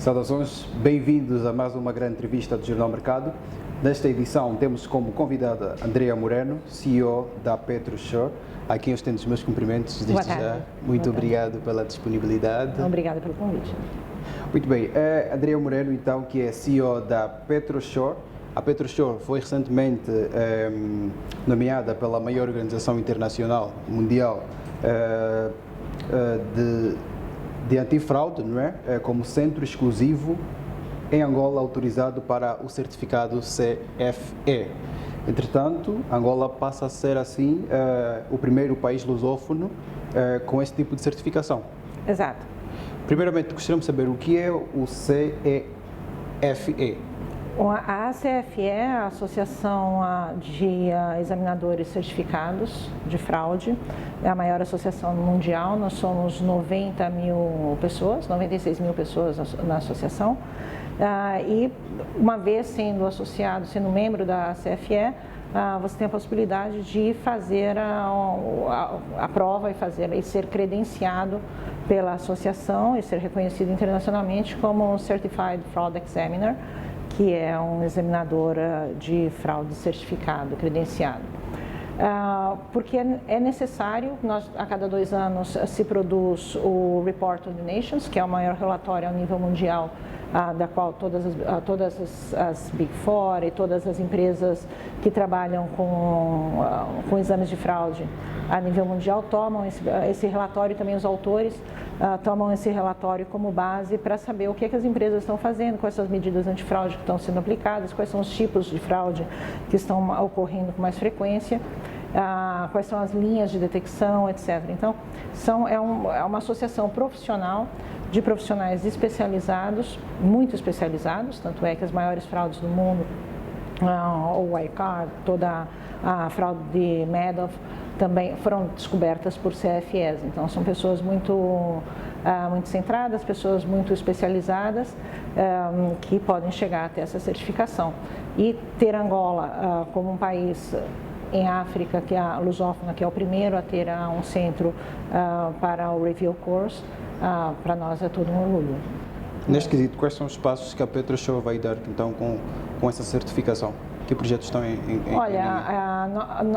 Saudações, bem-vindos a mais uma grande entrevista do Jornal Mercado. Nesta edição temos como convidada Andrea Moreno, CEO da PetroSure, a quem eu estendo os meus cumprimentos desde já. Muito obrigado pela disponibilidade. Obrigada pelo convite. Muito bem, Andrea Moreno então, que é CEO da PetroSure. A PetroSure foi recentemente nomeada pela maior organização internacional mundial de antifraude, não é? Como centro exclusivo em Angola autorizado para o certificado CFE. Entretanto, Angola passa a ser assim o primeiro país lusófono com esse tipo de certificação. Exato. Primeiramente, gostaríamos de saber o que é o CFE. A CFE é a Associação de Examinadores Certificados de Fraude, é a maior associação mundial. Nós somos 90 mil pessoas, 96 mil pessoas na associação. E uma vez sendo associado, sendo membro da CFE, você tem a possibilidade de fazer a prova e ser credenciado pela associação e ser reconhecido internacionalmente como Certified Fraud Examiner, que é um examinador de fraude certificado, credenciado. Porque é necessário, a cada 2 anos se produz o Report on the Nations, que é o maior relatório ao nível mundial, da qual todas as Big Four e todas as empresas que trabalham com exames de fraude a nível mundial tomam esse relatório, e também os autores tomam esse relatório como base para saber o que as empresas estão fazendo, quais são as medidas antifraude que estão sendo aplicadas, quais são os tipos de fraude que estão ocorrendo com mais frequência, quais são as linhas de detecção, etc. Então, é uma associação profissional de profissionais especializados, muito especializados, tanto é que as maiores fraudes do mundo, o Wirecard, toda a fraude de Madoff, também foram descobertas por CFEs. Então, são pessoas muito centradas, pessoas muito especializadas, que podem chegar até essa certificação. E ter Angola como um país em África, que é a lusófona, que é o primeiro a ter um centro para o Review Course, para nós é todo um orgulho. Neste quesito, quais são os passos que a PetroSure vai dar então com essa certificação? Que projetos estão em Olha,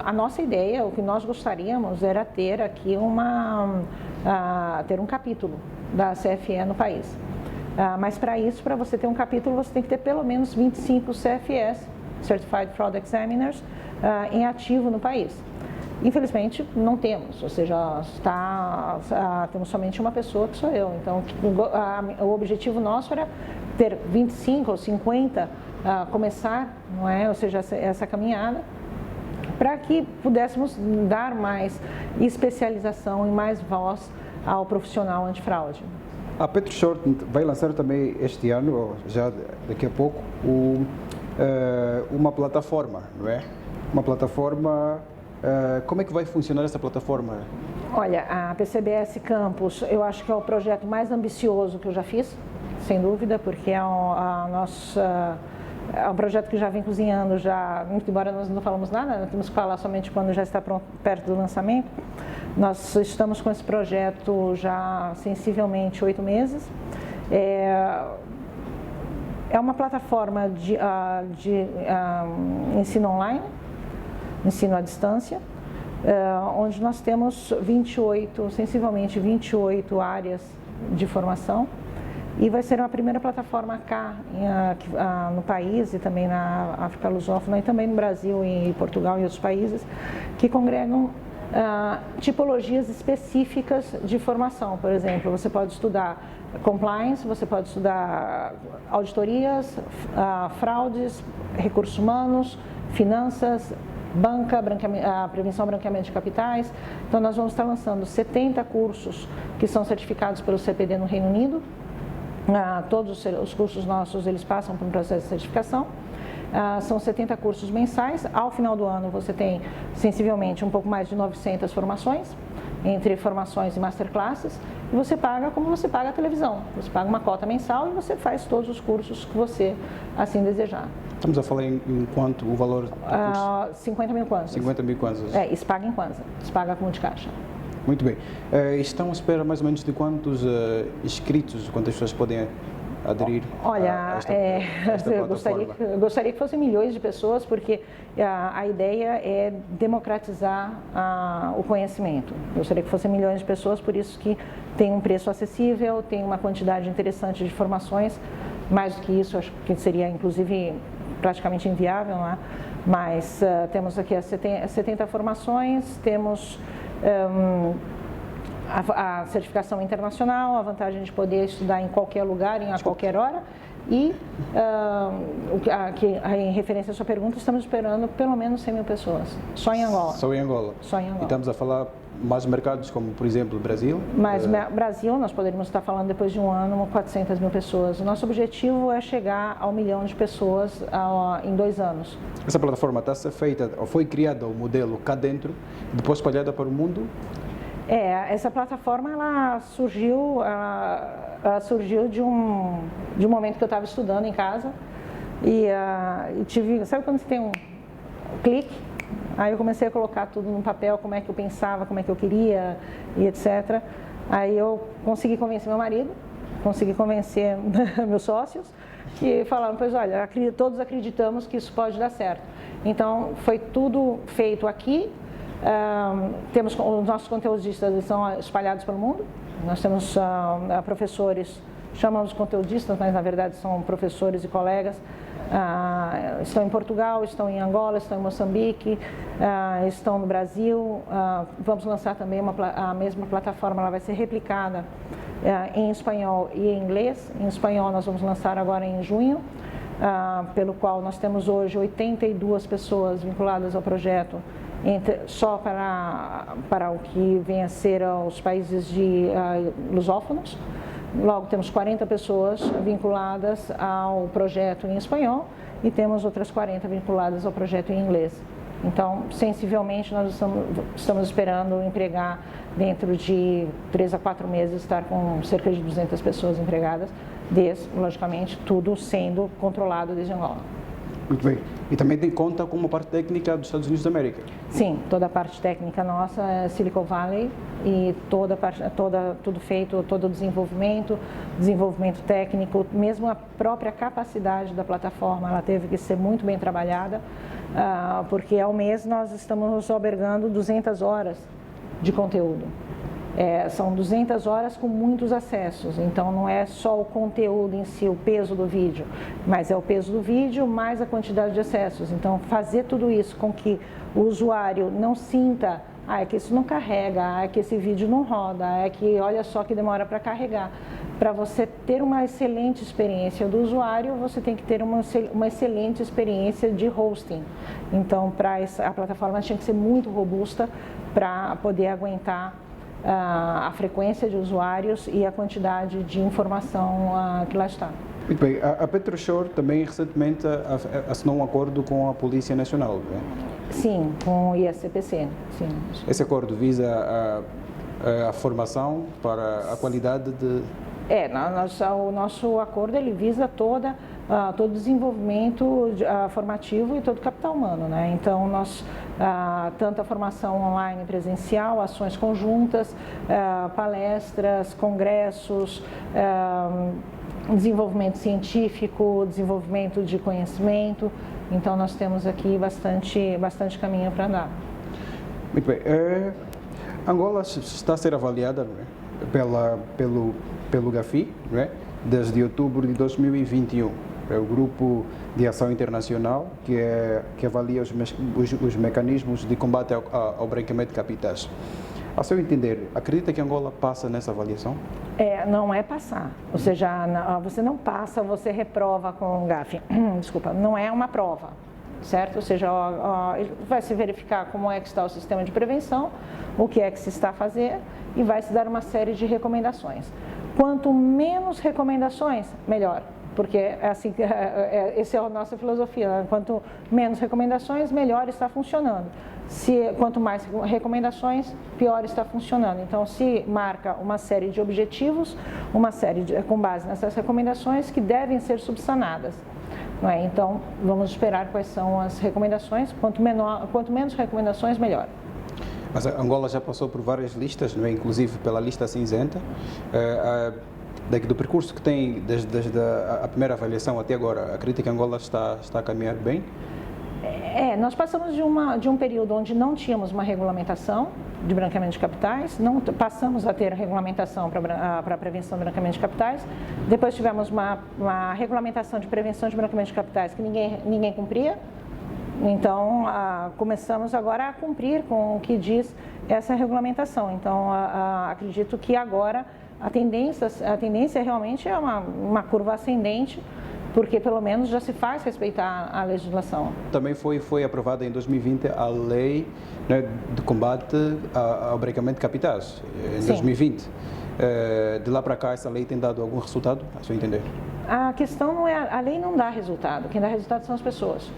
a nossa ideia, o que nós gostaríamos era ter aqui ter um capítulo da CFE no país. Mas para isso, para você ter um capítulo, você tem que ter pelo menos 25 CFEs, Certified Fraud Examiners, em ativo no país. Infelizmente, não temos, ou seja, temos somente uma pessoa, que sou eu. Então, o objetivo nosso era ter 25 ou 50, começar, não é? Ou seja, essa caminhada, para que pudéssemos dar mais especialização e mais voz ao profissional antifraude. A PetroSure vai lançar também este ano, ou já daqui a pouco, uma plataforma, não é? Uma plataforma. Como é que vai funcionar essa plataforma? Olha, a PCBS Campus, eu acho que é o projeto mais ambicioso que eu já fiz, sem dúvida, porque é um projeto que já vem cozinhando, muito embora nós não falamos nada, nós temos que falar somente quando já está pronto, perto do lançamento. Nós estamos com esse projeto já sensivelmente 8 meses. É uma plataforma de ensino online, ensino à distância, onde nós temos sensivelmente 28 áreas de formação, e vai ser uma primeira plataforma cá no país e também na África lusófona e também no Brasil e Portugal e outros países, que congregam tipologias específicas de formação. Por exemplo, você pode estudar compliance, você pode estudar auditorias, fraudes, recursos humanos, finanças, banca, prevenção ao branqueamento de capitais. Então, nós vamos estar lançando 70 cursos que são certificados pelo CPD no Reino Unido. Todos os cursos nossos, eles passam por um processo de certificação. São 70 cursos mensais. Ao final do ano, você tem sensivelmente um pouco mais de 900 formações, entre formações e masterclasses, e você paga como você paga a televisão. Você paga uma cota mensal e você faz todos os cursos que você assim desejar. Estamos a falar em quanto o valor do curso? 50 mil kwanzas. 50 mil kwanzas. Isso paga em kwanza, isso paga com multicaixa. Muito bem. Estão à espera mais ou menos de quantos inscritos, quantas pessoas podem aderir Olha, a esta eu plataforma? gostaria que fossem milhões de pessoas, porque a ideia é democratizar o conhecimento. Gostaria que fossem milhões de pessoas, por isso que tem um preço acessível, tem uma quantidade interessante de informações. Mais do que isso, acho que seria, inclusive, praticamente inviável, né? Mas temos aqui as 70 formações, temos a certificação internacional, a vantagem de poder estudar em qualquer lugar, a qualquer hora. E, em referência à sua pergunta, estamos esperando pelo menos 100 mil pessoas, só em Angola. Só em Angola? Só em Angola. E estamos a falar mais mercados como, por exemplo, o Brasil? Mas Brasil, nós poderíamos estar falando depois de um ano, 400 mil pessoas. O nosso objetivo é chegar a 1 milhão de pessoas em 2 anos. Essa plataforma está a ser feita, ou foi criada o modelo cá dentro, depois espalhada para o mundo? Essa plataforma ela surgiu de um momento que eu estava estudando em casa e tive, sabe quando você tem um clique? Aí eu comecei a colocar tudo no papel, como é que eu pensava, como é que eu queria e etc. Aí eu consegui convencer meu marido, consegui convencer meus sócios e falaram, pois olha, todos acreditamos que isso pode dar certo. Então foi tudo feito aqui. Temos os nossos conteudistas, eles são espalhados pelo mundo. Nós temos professores, chamamos de conteudistas, mas na verdade são professores e colegas. Estão em Portugal, estão em Angola, estão em Moçambique, estão no Brasil. Vamos lançar também a mesma plataforma, ela vai ser replicada em espanhol e em inglês. Em espanhol nós vamos lançar agora em junho, pelo qual nós temos hoje 82 pessoas vinculadas ao projeto, só para o que vem a ser os países lusófonos. Logo, temos 40 pessoas vinculadas ao projeto em espanhol e temos outras 40 vinculadas ao projeto em inglês. Então, sensivelmente, nós estamos esperando empregar, dentro de 3 a 4 meses, estar com cerca de 200 pessoas empregadas, logicamente, tudo sendo controlado desde Angola. Muito bem. E também tem conta com uma parte técnica dos Estados Unidos da América? Sim, toda a parte técnica nossa é Silicon Valley e tudo feito, todo o desenvolvimento técnico, mesmo a própria capacidade da plataforma, ela teve que ser muito bem trabalhada, porque ao mês nós estamos albergando 200 horas de conteúdo. São 200 horas com muitos acessos, então não é só o conteúdo em si, o peso do vídeo, mas é o peso do vídeo mais a quantidade de acessos. Então, fazer tudo isso com que o usuário não sinta, é que isso não carrega, é que esse vídeo não roda, é que olha só que demora para carregar. Para você ter uma excelente experiência do usuário, você tem que ter uma excelente experiência de hosting. Então, a plataforma tinha que ser muito robusta para poder aguentar a frequência de usuários e a quantidade de informação que lá está. Muito bem. A PetroShore também recentemente assinou um acordo com a Polícia Nacional, não é? Sim, com o ISCPC. Sim. Esse acordo visa a formação para a qualidade de... O nosso acordo ele visa todo o desenvolvimento formativo e todo o capital humano, né? Então, tanto a formação online e presencial, ações conjuntas, palestras, congressos, desenvolvimento científico, desenvolvimento de conhecimento. Então, nós temos aqui bastante caminho para andar. Muito bem. Angola está a ser avaliada, não é? pelo GAFI, não é? Desde outubro de 2021. É o Grupo de Ação Internacional que avalia os mecanismos de combate ao branqueamento de capitais. A seu entender, acredita que Angola passa nessa avaliação? Não é passar, ou seja, você não passa, você reprova com o GAFI. Desculpa, não é uma prova, certo? Ou seja, vai se verificar como é que está o sistema de prevenção, o que é que se está a fazer e vai se dar uma série de recomendações. Quanto menos recomendações, melhor. Porque essa é a nossa filosofia, né? Quanto menos recomendações, melhor está funcionando. Quanto mais recomendações, pior está funcionando. Então, se marca uma série de objetivos, com base nessas recomendações que devem ser subsanadas. Não é? Então, vamos esperar quais são as recomendações. Quanto menos recomendações, melhor. Mas a Angola já passou por várias listas, não é? Inclusive pela lista cinzenta. do percurso que tem desde a primeira avaliação até agora, acredita que Angola está a caminhar bem? Nós passamos de um período onde não tínhamos uma regulamentação de branqueamento de capitais, passamos a ter regulamentação para a prevenção de branqueamento de capitais, depois tivemos uma regulamentação de prevenção de branqueamento de capitais que ninguém cumpria, então começamos agora a cumprir com o que diz essa regulamentação. Então acredito que agora a tendência realmente é uma curva ascendente, porque pelo menos já se faz respeitar a legislação. Também foi aprovada em 2020 a lei, né, de combate ao branqueamento de capitais, em 2020. De lá para cá, essa lei tem dado algum resultado, a seu entender? A questão não é, a lei não dá resultado, quem dá resultado são as pessoas.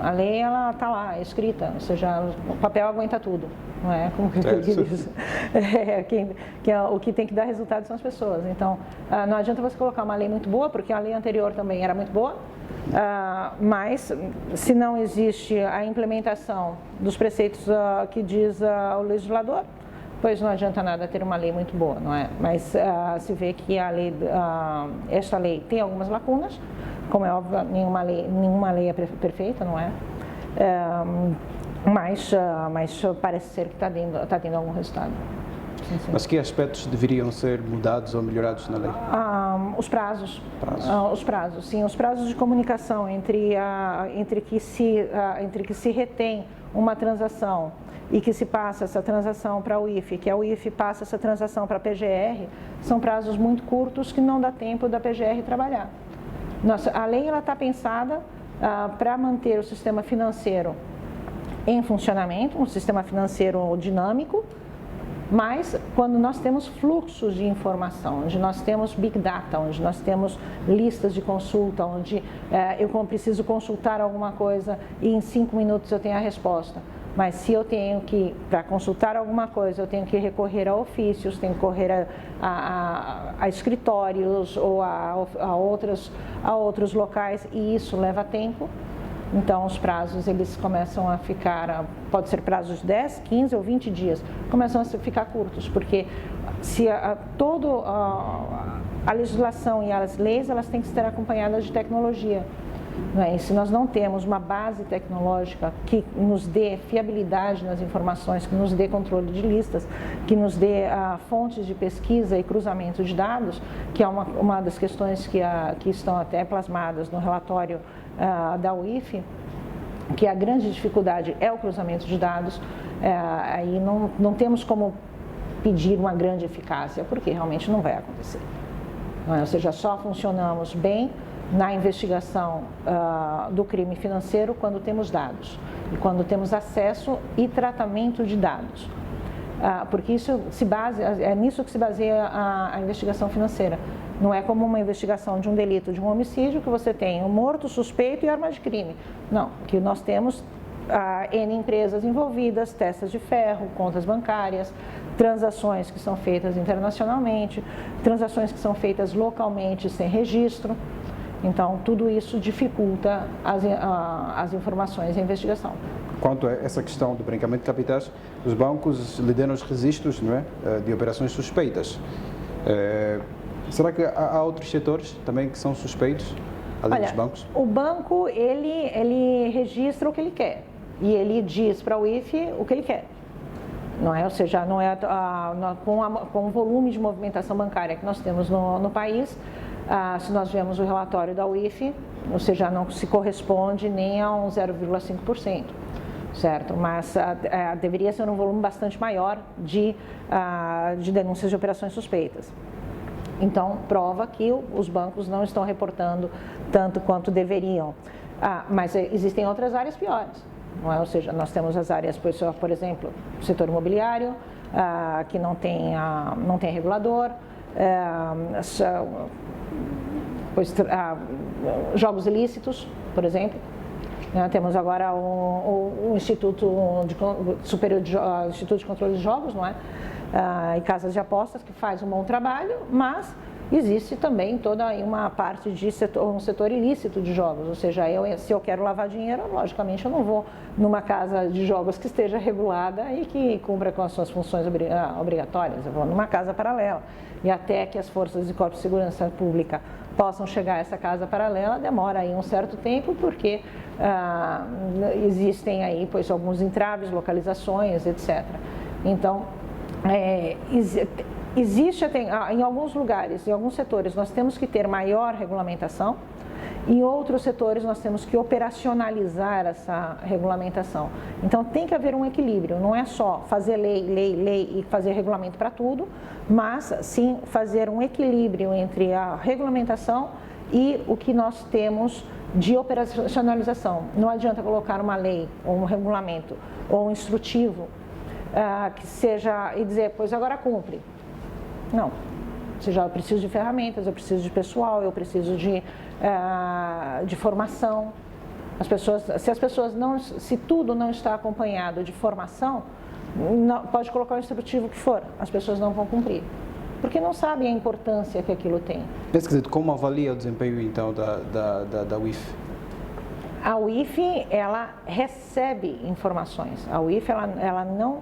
A lei, ela está lá, é escrita, ou seja, o papel aguenta tudo, não é? Como que eu diz? O que tem que dar resultado são as pessoas. Então, não adianta você colocar uma lei muito boa, porque a lei anterior também era muito boa, mas se não existe a implementação dos preceitos que diz o legislador, pois não adianta nada ter uma lei muito boa, não é? Mas se vê que esta lei tem algumas lacunas, como é óbvio, nenhuma lei é perfeita, não é? Mas parece ser que está tendo algum resultado. Sim. Mas que aspectos deveriam ser mudados ou melhorados na lei? Os prazos. Os prazos, sim. Os prazos de comunicação entre que se retém uma transação e que se passa essa transação para o IFE, que a UIF passa essa transação para a PGR, são prazos muito curtos que não dá tempo da PGR trabalhar. A lei está pensada para manter o sistema financeiro em funcionamento, um sistema financeiro dinâmico, mas quando nós temos fluxos de informação, onde nós temos Big Data, onde nós temos listas de consulta, onde eu preciso consultar alguma coisa e em 5 minutos eu tenho a resposta. Mas se eu tenho que, para consultar alguma coisa, eu tenho que recorrer a ofícios, tenho que correr a escritórios ou a outros locais, e isso leva tempo. Então, os prazos, eles começam a ficar, pode ser prazos de 10, 15 ou 20 dias, começam a ficar curtos, porque se toda a legislação e as leis, elas têm que ser acompanhadas de tecnologia. Não é? E se nós não temos uma base tecnológica que nos dê fiabilidade nas informações, que nos dê controle de listas, que nos dê fontes de pesquisa e cruzamento de dados, que é uma das questões que estão até plasmadas no relatório da UIF, que a grande dificuldade é o cruzamento de dados, aí não temos como pedir uma grande eficácia, porque realmente não vai acontecer. Não é? Ou seja, só funcionamos bem na investigação do crime financeiro quando temos dados e quando temos acesso e tratamento de dados, porque é nisso que se baseia a investigação financeira. Não é como uma investigação de um delito, de um homicídio, que você tem um morto, suspeito e arma de crime. Não, que nós temos N empresas envolvidas, testas de ferro, contas bancárias, transações que são feitas internacionalmente, transações que são feitas localmente sem registro. Então, tudo isso dificulta as informações e a investigação. Quanto a essa questão do branqueamento de capitais, os bancos lideram os registros, não é, de operações suspeitas. Será que há outros setores também que são suspeitos, além dos bancos? O banco, ele registra o que ele quer e ele diz para o IFE o que ele quer. Não é? Ou seja, não é com o volume de movimentação bancária que nós temos no país, se nós vemos o relatório da UIF, ou seja, não se corresponde nem a um 0,5%, certo? Mas deveria ser um volume bastante maior de denúncias de operações suspeitas. Então, prova que os bancos não estão reportando tanto quanto deveriam. Mas existem outras áreas piores, não é? Ou seja, nós temos as áreas, por exemplo, o setor imobiliário, que não tem regulador, jogos ilícitos, por exemplo. Temos agora o Instituto Superior Instituto de Controle de Jogos, não é? E casas de apostas, que faz um bom trabalho, mas existe também toda uma parte de um setor ilícito de jogos, ou seja, se eu quero lavar dinheiro, logicamente eu não vou numa casa de jogos que esteja regulada e que cumpra com as suas funções obrigatórias, eu vou numa casa paralela. E até que as forças de corpos de segurança pública possam chegar a essa casa paralela, demora aí um certo tempo, porque existem aí, pois, alguns entraves, localizações, etc. Então, existe em alguns lugares, em alguns setores, nós temos que ter maior regulamentação, em outros setores nós temos que operacionalizar essa regulamentação. Então tem que haver um equilíbrio, não é só fazer lei e fazer regulamento para tudo, mas sim fazer um equilíbrio entre a regulamentação e o que nós temos de operacionalização. Não adianta colocar uma lei ou um regulamento ou um instrutivo que seja e dizer, pois agora cumpre. Não, ou seja, eu preciso de ferramentas, eu preciso de pessoal, eu preciso de formação. Se tudo não está acompanhado de formação, pode colocar o instrutivo que for, as pessoas não vão cumprir, porque não sabem a importância que aquilo tem. Como avalia o desempenho então da UIF? A UIF, ela recebe informações, a UIF ela não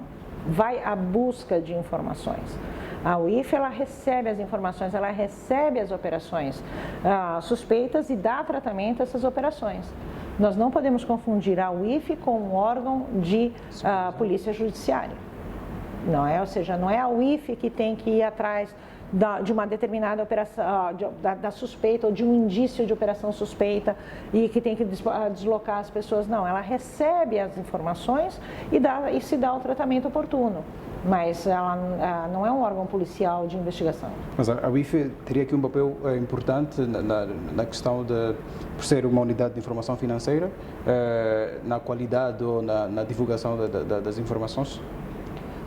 vai à busca de informações. A UIF, ela recebe as informações, ela recebe as operações suspeitas e dá tratamento a essas operações. Nós não podemos confundir a UIF com um órgão de polícia judiciária. Não é? Ou seja, não é a UIF que tem que ir atrás de uma determinada operação, da suspeita ou de um indício de operação suspeita e que tem que deslocar as pessoas. Não, ela recebe as informações e se dá o tratamento oportuno. Mas ela não é um órgão policial de investigação. Mas a UIF teria aqui um papel importante na questão por ser uma unidade de informação financeira, na qualidade ou na divulgação das informações?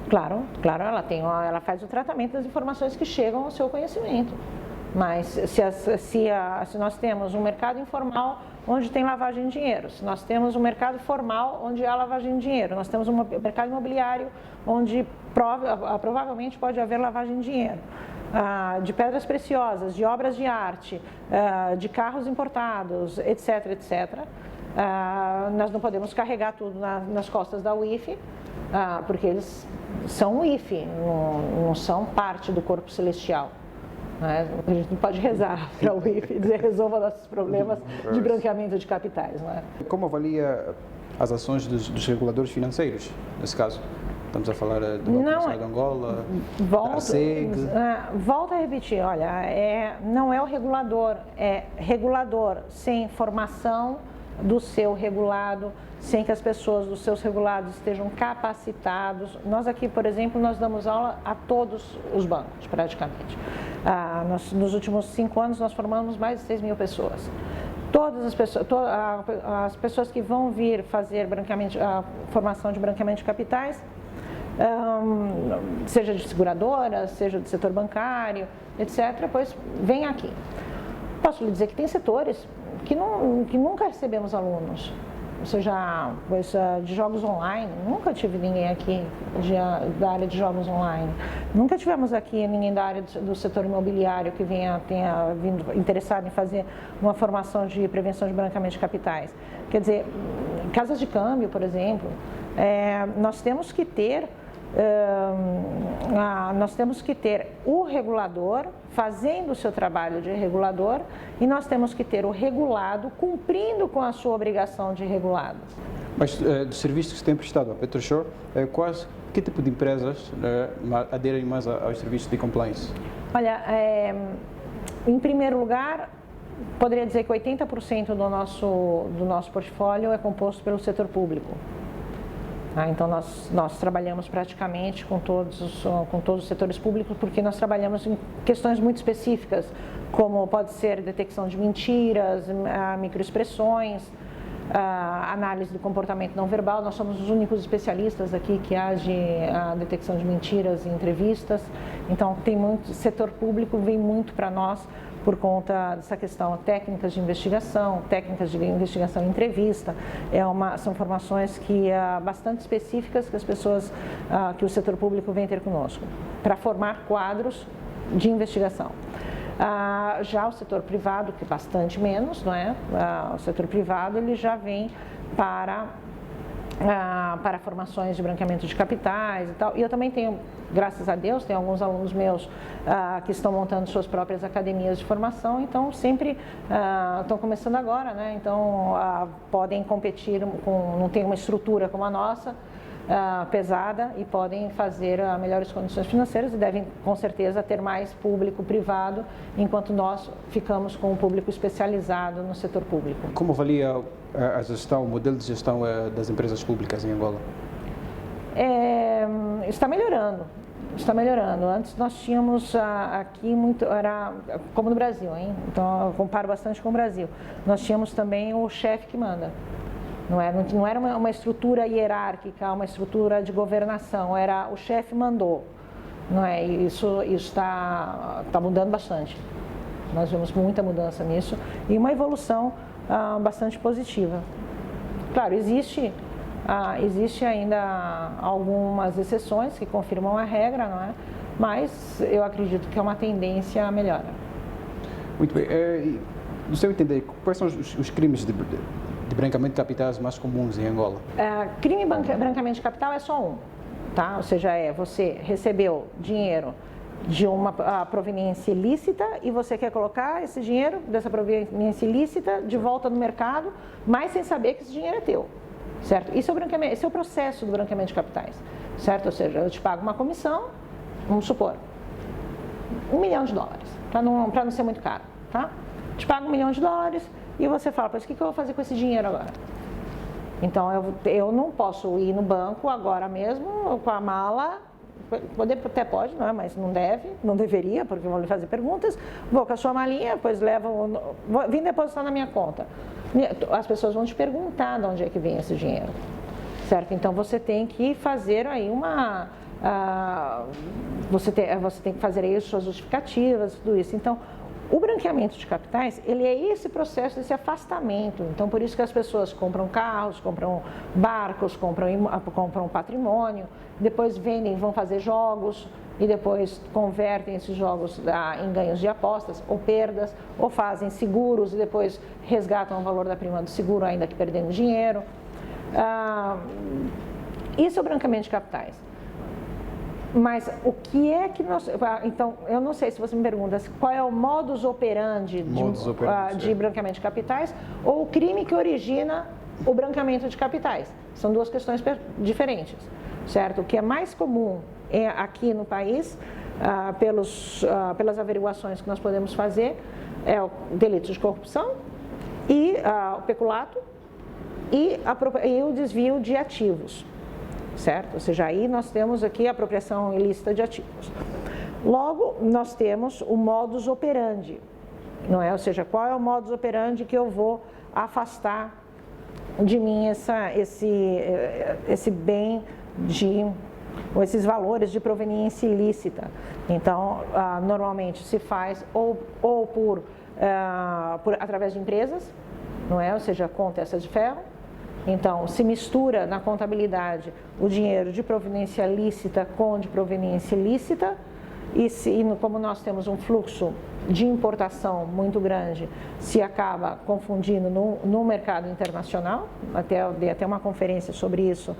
Claro, ela faz o tratamento das informações que chegam ao seu conhecimento. Mas se nós temos um mercado informal onde tem lavagem de dinheiro, se nós temos um mercado formal onde há lavagem de dinheiro, nós temos um mercado imobiliário onde provavelmente pode haver lavagem de dinheiro, de pedras preciosas, de obras de arte, de carros importados, etc, etc. Nós não podemos carregar tudo nas costas da UIF, porque eles são UIF, não são parte do corpo celestial. A gente não pode rezar para o UIF e dizer resolva nossos problemas de branqueamento de capitais. Não é? Como avalia as ações dos reguladores financeiros, nesse caso? Estamos a falar do Banco Nacional de Angola, da ARCEG. Volto a repetir, olha, não é o regulador, é regulador sem formação do seu regulado, sem que as pessoas dos seus regulados estejam capacitados. Nós aqui, por exemplo, nós damos aula a todos os bancos, praticamente. Nos últimos 5 anos, nós formamos mais de 6 mil pessoas. Todas as pessoas que vão vir fazer formação de branqueamento de capitais, seja de seguradoras, seja do setor bancário, etc., pois vem aqui. Posso lhe dizer que tem setores que nunca recebemos alunos, ou seja, de jogos online. Nunca tive ninguém aqui da área de jogos online. Nunca tivemos aqui ninguém da área do setor imobiliário que tenha vindo interessado em fazer uma formação de prevenção de branqueamento de capitais. Quer dizer, casas de câmbio, por exemplo, nós temos que ter o regulador fazendo o seu trabalho de regulador e nós temos que ter o regulado cumprindo com a sua obrigação de regulado. Mas dos serviços que se tem prestado a PetroShore, que tipo de empresas aderem mais aos serviços de compliance? Olha, em primeiro lugar, poderia dizer que 80% do nosso portfólio é composto pelo setor público. Então, nós trabalhamos praticamente com todos os setores públicos, porque nós trabalhamos em questões muito específicas, como pode ser detecção de mentiras, microexpressões, análise do comportamento não verbal. Nós somos os únicos especialistas aqui que agem a detecção de mentiras em entrevistas. Então, o setor público vem muito para nós por conta dessa questão, técnicas de investigação em entrevista, são formações bastante específicas que as pessoas, que o setor público vem ter conosco, para formar quadros de investigação. Já o setor privado, que é bastante menos, não é? O setor privado ele já vem para formações de branqueamento de capitais e tal. E eu também tenho, graças a Deus, tenho alguns alunos meus que estão montando suas próprias academias de formação, então sempre estão começando agora, né? Então podem competir não tem uma estrutura como a nossa, pesada, e podem fazer melhores condições financeiras e devem com certeza ter mais público privado, enquanto nós ficamos com o público especializado no setor público. Como avalia a gestão, o modelo de gestão das empresas públicas em Angola? Está melhorando. Está melhorando. Antes nós tínhamos aqui era como no Brasil, hein? Então eu comparo bastante com o Brasil. Nós tínhamos também o chefe que manda. Não era uma estrutura hierárquica, uma estrutura de governação, era o chefe mandou. Não é? Isso está mudando bastante. Nós vemos muita mudança nisso e uma evolução bastante positiva. Claro, existe ainda algumas exceções que confirmam a regra, não é? Mas eu acredito que é uma tendência a melhora. Muito bem. No seu entender, quais são os crimes de branqueamento de capitais mais comuns em Angola? Crime de branqueamento de capital é só um, tá? Ou seja, você recebeu dinheiro de uma proveniência ilícita e você quer colocar esse dinheiro dessa proveniência ilícita de volta no mercado, mas sem saber que esse dinheiro é teu, certo? Isso é o branqueamento, esse é o processo do branqueamento de capitais, certo? Ou seja, eu te pago uma comissão, vamos supor, $1 milhão, para não ser muito caro, tá? Te pago $1 milhão e você fala, mas o que eu vou fazer com esse dinheiro agora? Então eu não posso ir no banco agora mesmo com a mala. Até pode, não é? Mas não deveria, porque vão lhe fazer perguntas. Vou com a sua malinha, depois vim depositar na minha conta. As pessoas vão te perguntar de onde é que vem esse dinheiro, certo? Então você tem que fazer aí você tem que fazer aí as suas justificativas, tudo isso. Então, o branqueamento de capitais, ele é esse processo desse afastamento. Então, por isso que as pessoas compram carros, compram barcos, compram patrimônio, depois vendem, vão fazer jogos e depois convertem esses jogos em ganhos de apostas ou perdas, ou fazem seguros e depois resgatam o valor da prima do seguro, ainda que perdendo dinheiro. Isso é o branqueamento de capitais. Mas o que é que nós... Então, eu não sei se você me pergunta qual é o modus operandi de branqueamento de capitais ou o crime que origina o branqueamento de capitais. São duas questões diferentes, certo? O que é mais comum aqui no país, pelas averiguações que nós podemos fazer, é o delito de corrupção e o peculato e o desvio de ativos. Certo? Ou seja, aí nós temos aqui a apropriação ilícita de ativos. Logo, nós temos o modus operandi, não é? Ou seja, qual é o modus operandi que eu vou afastar de mim esse bem ou esses valores de proveniência ilícita. Então, normalmente se faz ou através de empresas, não é? Ou seja, com testa de ferro. Então, se mistura na contabilidade o dinheiro de proveniência lícita com de proveniência ilícita e como nós temos um fluxo de importação muito grande, se acaba confundindo no mercado internacional. Eu dei até uma conferência sobre isso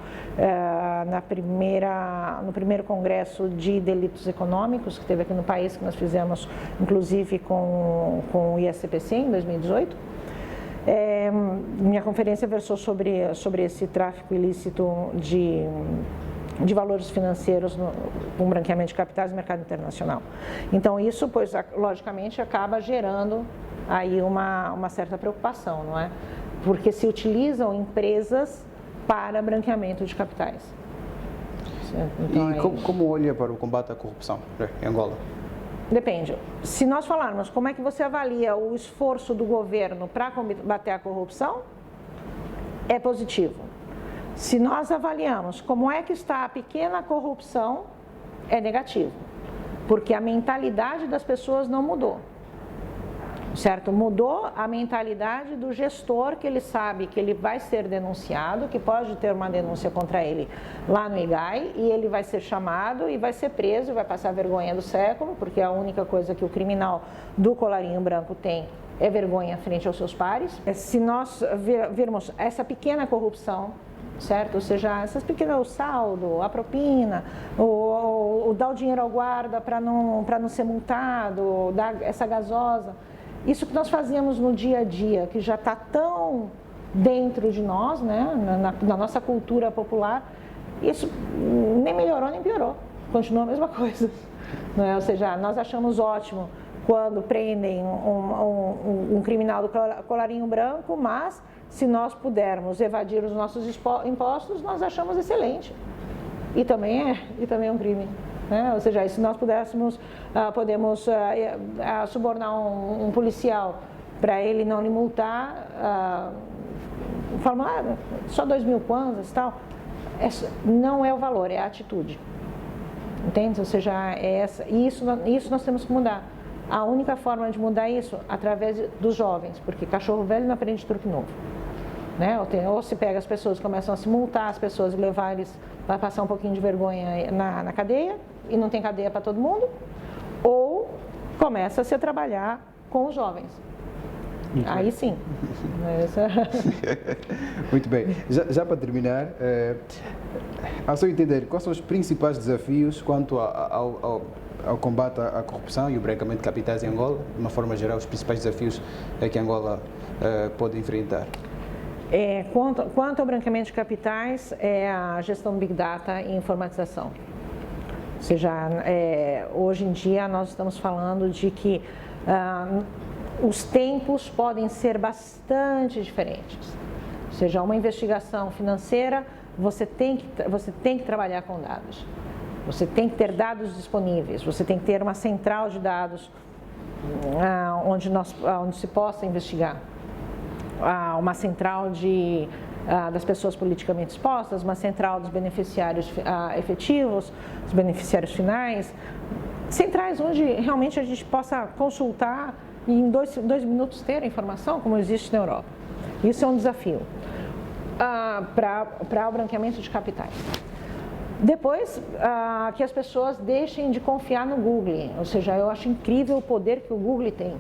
no primeiro congresso de delitos econômicos que teve aqui no país, que nós fizemos inclusive com o ISCPC em 2018. Minha conferência versou sobre esse tráfico ilícito de valores financeiros com branqueamento de capitais no mercado internacional. Então isso, pois, logicamente, acaba gerando aí uma certa preocupação, não é? Porque se utilizam empresas para branqueamento de capitais. Então, como olha para o combate à corrupção em Angola? Depende. Se nós falarmos como é que você avalia o esforço do governo para combater a corrupção, é positivo. Se nós avaliamos como é que está a pequena corrupção, é negativo. Porque a mentalidade das pessoas não mudou. certo? Mudou a mentalidade do gestor, que ele sabe que ele vai ser denunciado, que pode ter uma denúncia contra ele lá no IGAI, e ele vai ser chamado e vai ser preso, e vai passar a vergonha do século, porque a única coisa que o criminal do colarinho branco tem é vergonha frente aos seus pares. Se nós virmos essa pequena corrupção, certo? Ou seja, essas pequenas, o saldo, a propina, o dar o dinheiro ao guarda para não ser multado, dar essa gasosa, isso que nós fazíamos no dia a dia, que já está tão dentro de nós, né? na nossa cultura popular, isso nem melhorou nem piorou, continua a mesma coisa. Né? Ou seja, nós achamos ótimo quando prendem um criminal do colarinho branco, mas se nós pudermos evadir os nossos impostos, nós achamos excelente. E também é um crime. Né? Ou seja, se nós podemos subornar um policial para ele não lhe multar, falando, só 2.000 kwanzas e tal, não é o valor, é a atitude. Entende? Ou seja, isso nós temos que mudar. A única forma de mudar isso através dos jovens, porque cachorro velho não aprende truque novo. Né? Ou se pega as pessoas, começam a se multar as pessoas e levar eles, vai passar um pouquinho de vergonha na cadeia, e não tem cadeia para todo mundo, ou começa-se a trabalhar com os jovens. Aí sim. Muito bem. Já para terminar, ao seu entender, quais são os principais desafios quanto ao combate à corrupção e o branqueamento de capitais em Angola? De uma forma geral, os principais desafios que Angola pode enfrentar? Quanto ao branqueamento de capitais, é a gestão Big Data e informatização. Ou seja, hoje em dia nós estamos falando de que os tempos podem ser bastante diferentes. Ou seja, uma investigação financeira, você tem que trabalhar com dados. Você tem que ter dados disponíveis, você tem que ter uma central de dados onde se possa investigar. Uma central das pessoas politicamente expostas, uma central dos beneficiários efetivos, dos beneficiários finais, centrais onde realmente a gente possa consultar e em 2 minutos ter a informação, como existe na Europa. Isso é um desafio para o branqueamento de capitais. Depois, que as pessoas deixem de confiar no Google, ou seja, eu acho incrível o poder que o Google tem.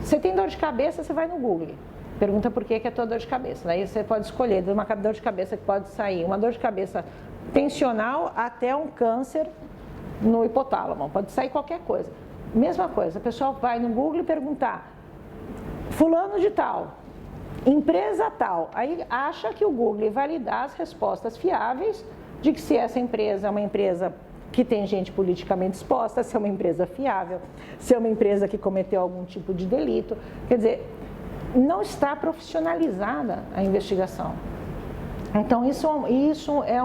Você tem dor de cabeça, você vai no Google, pergunta por que é a tua dor de cabeça. Daí você pode escolher de uma dor de cabeça que pode sair, uma dor de cabeça tensional até um câncer no hipotálamo, pode sair qualquer coisa. Mesma coisa, a pessoa vai no Google perguntar, fulano de tal, empresa tal, aí acha que o Google vai lhe dar as respostas fiáveis de que se essa empresa é uma empresa que tem gente politicamente exposta, se é uma empresa fiável, se é uma empresa que cometeu algum tipo de delito. Quer dizer, não está profissionalizada a investigação. Então, isso é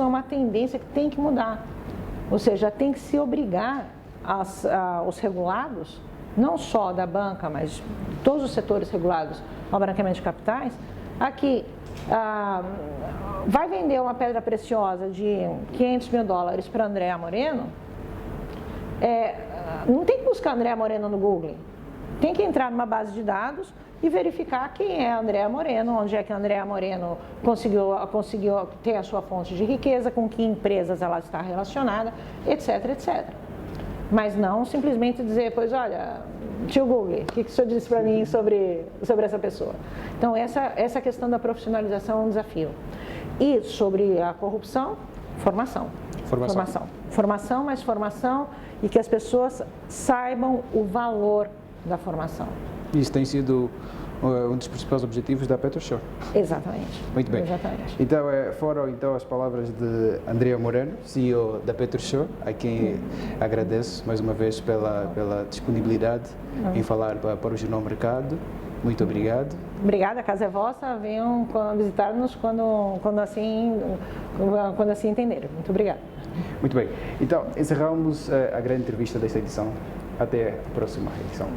uma tendência que tem que mudar. Ou seja, tem que se obrigar os regulados, não só da banca, mas todos os setores regulados ao branqueamento de capitais, a que vai vender uma pedra preciosa de $500 mil para Andréa Moreno, não tem que buscar Andréa Moreno no Google, tem que entrar numa base de dados e verificar quem é a Andréa Moreno, onde é que a Andréa Moreno conseguiu ter a sua fonte de riqueza, com que empresas ela está relacionada, etc, etc. Mas não simplesmente dizer, pois olha, tio Google, o que o senhor disse para mim sobre essa pessoa? Então, essa questão da profissionalização é um desafio. E sobre a corrupção, formação. Formação, mais formação, e que as pessoas saibam o valor da formação. Isso tem sido um dos principais objetivos da PetroShow. Exatamente. Muito bem. Exatamente. Então, foram as palavras de Andréa Moreno, CEO da PetroShow, a quem agradeço mais uma vez pela disponibilidade em falar para o Jornal Mercado. Muito obrigado. Obrigada, a casa é vossa. Venham visitar-nos quando assim entenderem. Muito obrigada. Muito bem. Então, encerramos a grande entrevista desta edição. Até a próxima edição.